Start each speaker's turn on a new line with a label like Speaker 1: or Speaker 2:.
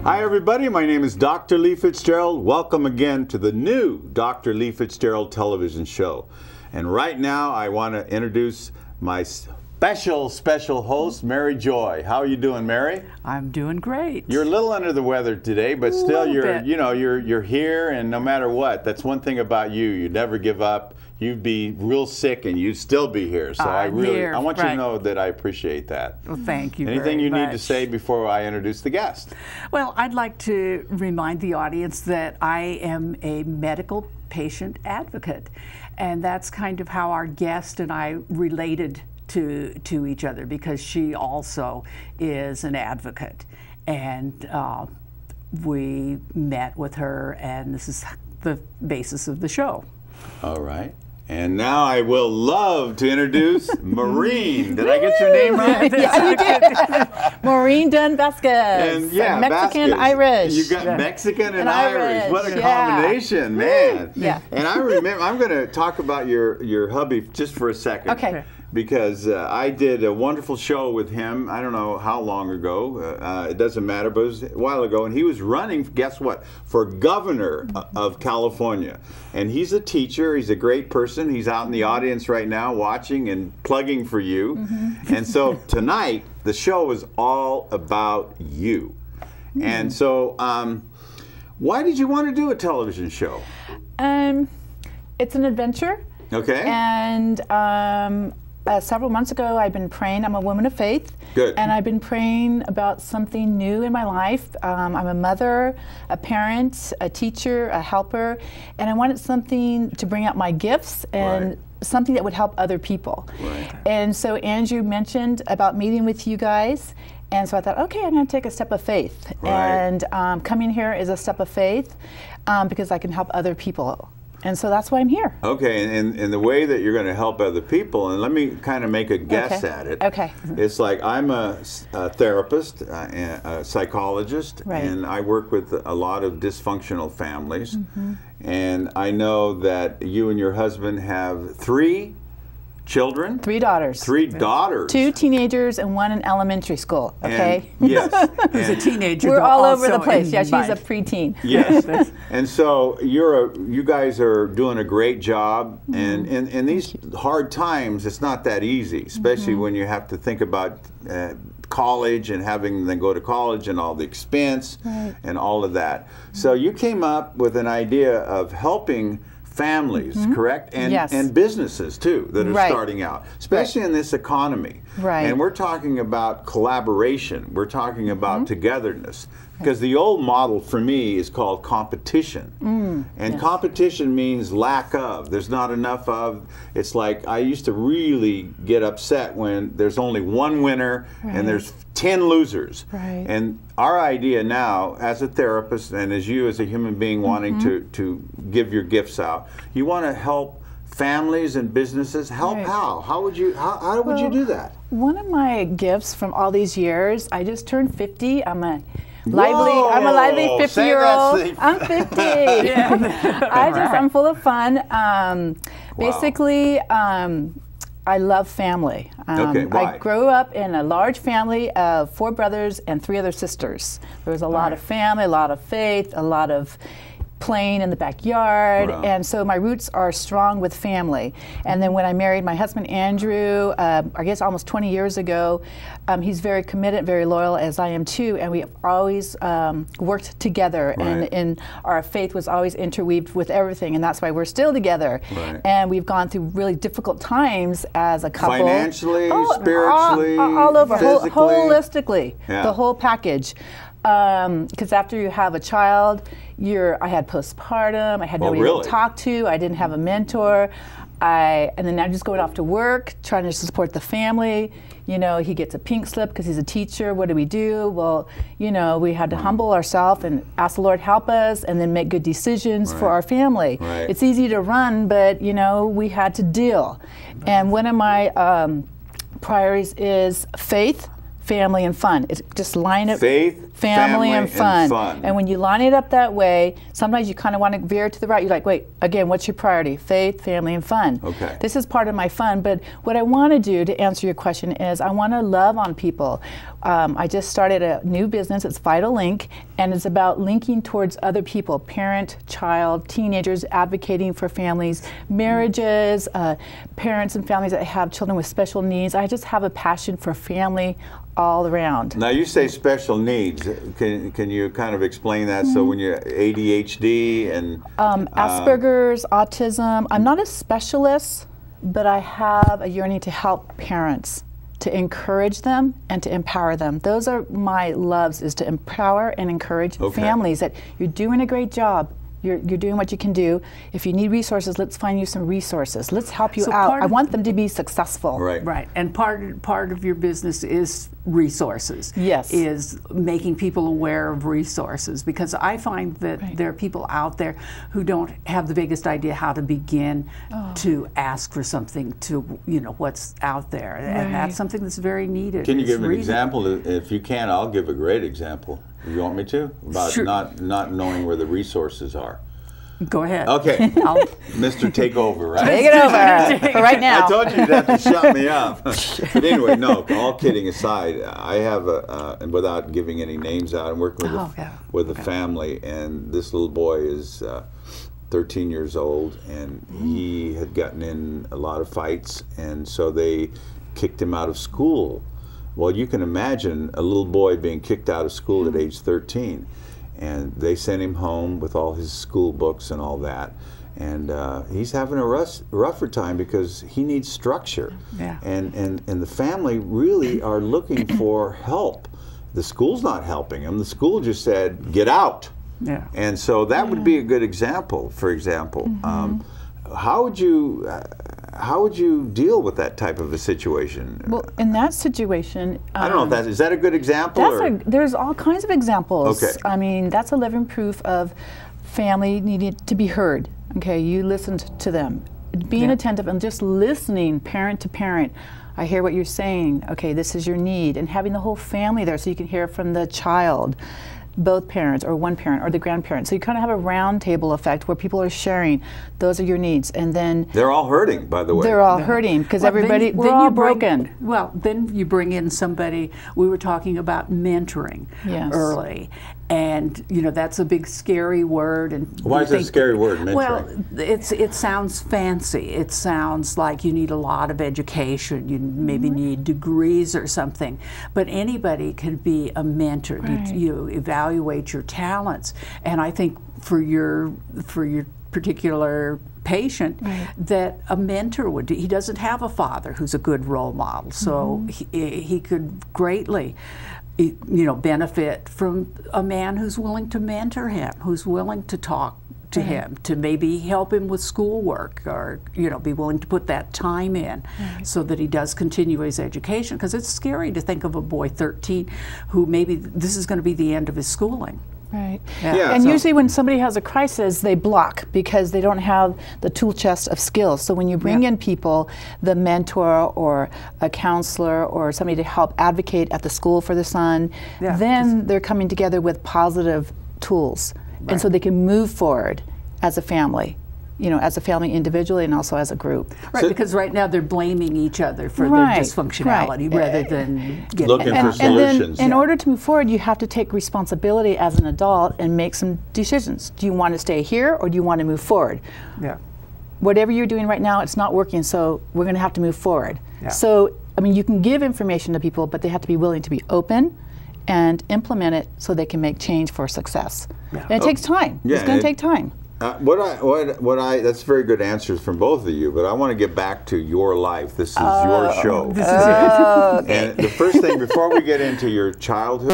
Speaker 1: Hi everybody, my name is Dr. Lee Fitzgerald. Welcome again to the new Dr. Lee Fitzgerald television show. And right now I want to introduce my special host, Mary Joy. How are you doing, Mary?
Speaker 2: I'm doing great.
Speaker 1: You're a little under the weather today, but still you're here, and no matter what, that's one thing about you. You never give up. You'd be real sick and you'd still be here. So I want you to know that I appreciate that.
Speaker 2: Well, thank you.
Speaker 1: Anything
Speaker 2: very
Speaker 1: you
Speaker 2: much.
Speaker 1: need to say before I introduce the guest?
Speaker 2: Well, I'd like to remind the audience that I am a medical patient advocate, and that's kind of how our guest and I related to each other, because she also is an advocate, and we met with her, and this is the basis of the show.
Speaker 1: All right. And now I will love to introduce Maureen. Did I get your name right?
Speaker 3: Yeah, you did. Maureen Dunn Vasquez.
Speaker 1: And yeah,
Speaker 3: Mexican
Speaker 1: Vasquez.
Speaker 3: Irish.
Speaker 1: You got Mexican and Irish. What a combination, man.
Speaker 3: Yeah.
Speaker 1: And I remember, I'm going to talk about your hubby just for a second.
Speaker 3: Okay.
Speaker 1: Because I did a wonderful show with him, I don't know how long ago, it doesn't matter, but it was a while ago, and he was running, guess what, for governor of California. And he's a teacher, he's a great person, he's out in the audience right now watching and plugging for you. Mm-hmm. And so tonight, the show is all about you. Mm-hmm. And so, why did you want to do a television show?
Speaker 3: It's an adventure.
Speaker 1: Okay.
Speaker 3: And several months ago, I've been praying. I'm a woman of faith.
Speaker 1: Good.
Speaker 3: And I've been praying about something new in my life. I'm a mother, a parent, a teacher, a helper, and I wanted something to bring out my gifts and something that would help other people.
Speaker 1: Right.
Speaker 3: And so Andrew mentioned about meeting with you guys, and so I thought, okay, I'm going to take a step of faith.
Speaker 1: Right.
Speaker 3: And coming here is a step of faith because I can help other people. And so that's why I'm here.
Speaker 1: Okay, and the way that you're going to help other people, and let me kind of make a guess at it.
Speaker 3: Okay.
Speaker 1: It's like I'm a therapist, a psychologist, and I work with a lot of dysfunctional families. Mm-hmm. And I know that you and your husband have 3 children?
Speaker 3: 3 daughters.
Speaker 1: 3 daughters.
Speaker 3: 2 teenagers and 1 in elementary school, okay?
Speaker 1: And, yes.
Speaker 2: Who's a teenager.
Speaker 3: We're all over the
Speaker 2: also
Speaker 3: place. Yeah, she's a
Speaker 2: mind.
Speaker 3: preteen.
Speaker 1: Yes. And so you guys are doing a great job, and in these hard times, it's not that easy, especially when you have to think about college and having them go to college and all the expense and all of that. So you came up with an idea of helping families, correct? And, and businesses too that are starting out, especially in this economy.
Speaker 3: Right.
Speaker 1: And we're talking about collaboration. We're talking about togetherness. Because the old model for me is called competition. And competition means lack of. There's not enough of. It's like I used to really get upset when there's only 1 winner and there's 10 losers. And our idea now, as a therapist and as you as a human being wanting to give your gifts out, you want to help families and businesses. Help how? How would you do that?
Speaker 3: One of my gifts from all these years, I just turned 50. I'm a lively 50-year-old. I'm 50. I'm full of fun. Basically, I love family.
Speaker 1: Why?
Speaker 3: I grew up in a large family of 4 brothers and 3 other sisters. There was a lot of family, a lot of faith, a lot of playing in the backyard, and so my roots are strong with family. And then when I married my husband Andrew, I guess almost 20 years ago, he's very committed, very loyal, as I am too, and we have always worked together, and our faith was always interweaved with everything, and that's why we're still together. And we've gone through really difficult times as a couple.
Speaker 1: Financially, spiritually,
Speaker 3: all over,
Speaker 1: physically.
Speaker 3: Holistically, the whole package. Because after you have a child, I had postpartum, I had nobody to talk to, I didn't have a mentor, and then I'm just going off to work, trying to support the family. You know, he gets a pink slip because he's a teacher. What do we do? Well, you know, we had to humble ourselves and ask the Lord help us, and then make good decisions for our family. It's easy to run, but you know, we had to deal. And one of my priorities is faith, family, and fun. It's just line it.
Speaker 1: Faith,
Speaker 3: family, and fun. And when you line it up that way, sometimes you kind of want to veer to the right. You're like, wait, again, what's your priority? Faith, family, and fun.
Speaker 1: Okay.
Speaker 3: This is part of my fun, but what I want to do to answer your question is I want to love on people. I just started a new business. It's Vital Link, and it's about linking towards other people, parent, child, teenagers, advocating for families, marriages, parents and families that have children with special needs. I just have a passion for family all around.
Speaker 1: Now you say special needs. Can you kind of explain that? So when you're ADHD and
Speaker 3: Asperger's, autism. I'm not a specialist, but I have a yearning to help parents, to encourage them and to empower them. Those are my loves, is to empower and encourage families that you're doing a great job. You're doing what you can do. If you need resources, let's find you some resources. Let's help you out. I want them to be successful.
Speaker 2: Right. And part of your business is resources.
Speaker 3: Yes.
Speaker 2: Is making people aware of resources, because I find that there are people out there who don't have the biggest idea how to begin to ask for something, to what's out there, and that's something that's very needed.
Speaker 1: Can you give an example? If you can, I'll give a great example. You want me to? About not knowing where the resources are.
Speaker 2: Go ahead.
Speaker 1: Okay. Mr. Takeover, right?
Speaker 3: Take it over for right now.
Speaker 1: I told you you'd have to shut me up. But anyway, no, all kidding aside, I have and without giving any names out, I'm working with a family, and this little boy is 13 years old, and he had gotten in a lot of fights, and so they kicked him out of school. Well, you can imagine a little boy being kicked out of school at age 13. And they sent him home with all his school books and all that. And he's having a rougher time because he needs structure.
Speaker 2: Yeah.
Speaker 1: And the family really are looking for help. The school's not helping him. The school just said, get out.
Speaker 2: Yeah.
Speaker 1: And so that would be a good example, for example. How would you deal with that type of a situation?
Speaker 3: Well, in that situation,
Speaker 1: I don't know if is that a good example?
Speaker 3: There's all kinds of examples.
Speaker 1: Okay.
Speaker 3: I mean, that's a living proof of family needing to be heard. Okay, you listened to them, being attentive and just listening, parent to parent. I hear what you're saying. Okay, this is your need, and having the whole family there so you can hear from the child, both parents or one parent or the grandparent. So you kind of have a round table effect where people are sharing, those are your needs, and then
Speaker 1: they're all hurting, by the way.
Speaker 3: They're all hurting because we're all broken.
Speaker 2: Well, then you bring in somebody. We were talking about mentoring early, and that's a big scary word. And
Speaker 1: why is it a scary word, mentoring?
Speaker 2: Well, it sounds fancy. It sounds like you need a lot of education. You maybe need degrees or something. But anybody can be a mentor. You evaluate your talents, and I think for your particular patient that a mentor would do. He doesn't have a father who's a good role model, so he could greatly benefit from a man who's willing to mentor him, who's willing to talk to him, to maybe help him with schoolwork, or be willing to put that time in so that he does continue his education, because it's scary to think of a boy 13 who maybe this is going to be the end of his schooling.
Speaker 3: Right. And usually when somebody has a crisis, they block because they don't have the tool chest of skills. So when you bring in people, the mentor or a counselor or somebody to help advocate at the school for the son, then they're coming together with positive tools. And so they can move forward as a family. As a family individually and also as a group.
Speaker 2: Right, because right now they're blaming each other for their dysfunctionality rather than
Speaker 1: looking for solutions.
Speaker 3: Then in order to move forward, you have to take responsibility as an adult and make some decisions. Do you want to stay here or do you want to move forward?
Speaker 2: Yeah.
Speaker 3: Whatever you're doing right now, it's not working, so we're going to have to move forward. Yeah. So, I mean, you can give information to people, but they have to be willing to be open and implement it so they can make change for success. Yeah. And it takes time. It's going to take time.
Speaker 1: That's very good answers from both of you, but I want to get back to your life. This is your show. And the first thing, before we get into your childhood,